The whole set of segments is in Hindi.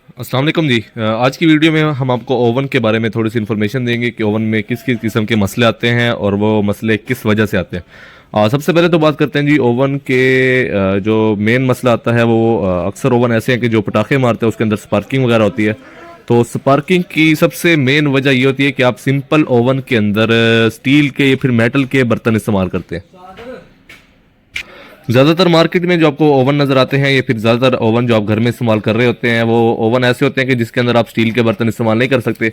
अस्सलाम वालेकुम जी। आज की वीडियो में हम आपको ओवन के बारे में थोड़ी सी इन्फॉर्मेशन देंगे कि ओवन में किस किस किस्म के मसले आते हैं और वो मसले किस वजह से आते हैं। सबसे पहले तो बात करते हैं जी ओवन के। जो मेन मसला आता है वो अक्सर ओवन ऐसे हैं कि जो पटाखे मारते हैं उसके अंदर स्पार्किंग वगैरह होती है। तो स्पार्किंग की सबसे मेन वजह ये होती है कि आप सिंपल ओवन के अंदर स्टील के या फिर मेटल के बर्तन इस्तेमाल करते हैं। ज़्यादातर मार्केट में जो आपको ओवन नज़र आते हैं या फिर ज़्यादातर ओवन जो आप घर में इस्तेमाल कर रहे होते हैं वो ओवन ऐसे होते हैं कि जिसके अंदर आप स्टील के बर्तन इस्तेमाल नहीं कर सकते।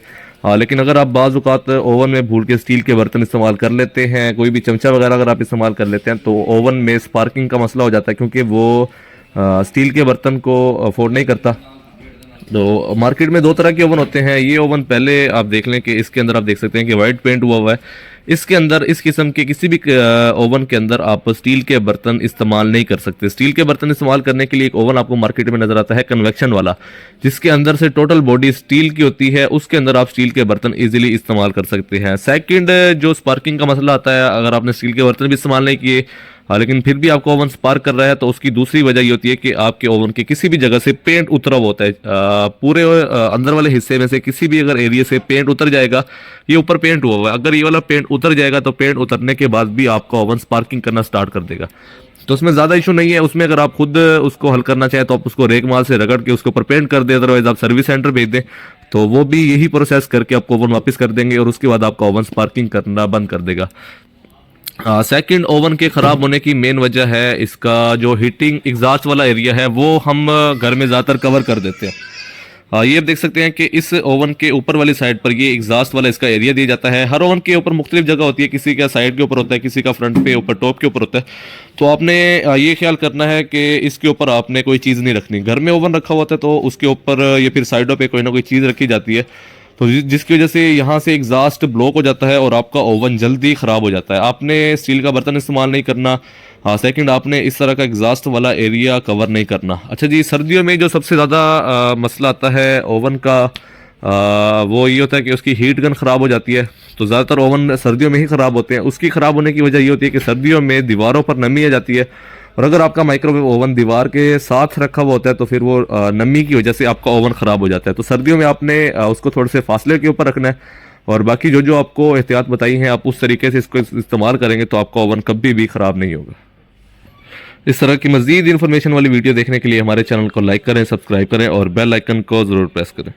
लेकिन अगर आप बाज़ औक़ात ओवन में भूल के स्टील के बर्तन इस्तेमाल कर लेते हैं, कोई भी चमचा वगैरह अगर आप इस्तेमाल कर लेते हैं तो ओवन में स्पार्किंग का मसला हो जाता है, क्योंकि वो स्टील के बर्तन को अफोर्ड नहीं करता। तो मार्केट में दो तरह के ओवन होते हैं। ये ओवन पहले आप देख लें कि इसके अंदर आप देख सकते हैं कि वाइट पेंट हुआ है। इसके अंदर इस किस्म के किसी भी ओवन के अंदर आप स्टील के बर्तन इस्तेमाल नहीं कर सकते। स्टील के बर्तन इस्तेमाल करने के लिए एक ओवन आपको मार्केट में नजर आता है कन्वेक्शन वाला, जिसके अंदर से टोटल बॉडी स्टील की होती है। उसके अंदर आप स्टील के बर्तन इजीली इस्तेमाल कर सकते हैं। सेकंड, जो स्पार्किंग का मसला आता है, अगर आपने स्टील के बर्तन भी इस्तेमाल नहीं किए लेकिन फिर भी आपको ओवन स्पार्क कर रहा है, तो उसकी दूसरी वजह ये होती है कि आपके ओवन के किसी भी जगह से पेंट उतरा हुआ होता है। पूरे अंदर वाले हिस्से में से किसी भी अगर एरिया से पेंट उतर जाएगा, ये ऊपर पेंट हुआ हुआ है, अगर ये वाला पेंट उतर जाएगा तो पेंट उतरने के बाद भी आपका ओवन स्पार्किंग करना स्टार्ट कर देगा। तो उसमें ज़्यादा इशू नहीं है। उसमें अगर आप खुद उसको हल करना चाहें तो आप उसको रेक माल से रगड़ के उसके ऊपर पेंट कर दें, अदरवाइज आप सर्विस सेंटर भेज दें तो वो भी यही प्रोसेस करके आपको ओवन वापस कर देंगे और उसके बाद आपका ओवन स्पार्किंग करना बंद कर देगा। सेकंड, ओवन के ख़राब होने की मेन वजह है इसका जो हीटिंग एग्जॉस्ट वाला एरिया है वो हम घर में ज़्यादातर कवर कर देते हैं। ये आप देख सकते हैं कि इस ओवन के ऊपर वाली साइड पर ये एग्जॉस्ट वाला इसका एरिया दिया जाता है। हर ओवन के ऊपर मुख्तलिफ जगह होती है, किसी का साइड के ऊपर होता है, किसी का फ्रंट पे ऊपर टॉप के ऊपर होता है। तो आपने ये ख्याल करना है कि इसके ऊपर आपने कोई चीज़ नहीं रखनी। घर में ओवन रखा हुआ था तो उसके ऊपर या फिर साइडों पे कोई ना कोई चीज़ रखी जाती है, तो जिसकी वजह से यहाँ से एग्जॉस्ट ब्लॉक हो जाता है और आपका ओवन जल्दी ख़राब हो जाता है। आपने स्टील का बर्तन इस्तेमाल नहीं करना। सेकंड, आपने इस तरह का एग्जॉस्ट वाला एरिया कवर नहीं करना। अच्छा जी, सर्दियों में जो सबसे ज़्यादा मसला आता है ओवन का, वो ये होता है कि उसकी हीट गन ख़राब हो जाती है। तो ज़्यादातर ओवन सर्दियों में ही ख़राब होते हैं। उसकी ख़राब होने की वजह ये होती है कि सर्दियों में दीवारों पर नमी आ जाती है, और अगर आपका माइक्रोवेव ओवन दीवार के साथ रखा हुआ होता है तो फिर वो नमी की वजह से आपका ओवन ख़राब हो जाता है। तो सर्दियों में आपने उसको थोड़े से फासले के ऊपर रखना है, और बाकी जो जो आपको एहतियात बताई हैं आप उस तरीके से इसको इस्तेमाल करेंगे तो आपका ओवन कभी भी ख़राब नहीं होगा। इस तरह की मज़ीद इन्फॉर्मेशन वाली वीडियो देखने के लिए हमारे चैनल को लाइक करें, सब्सक्राइब करें और बेल आइकन को ज़रूर प्रेस करें।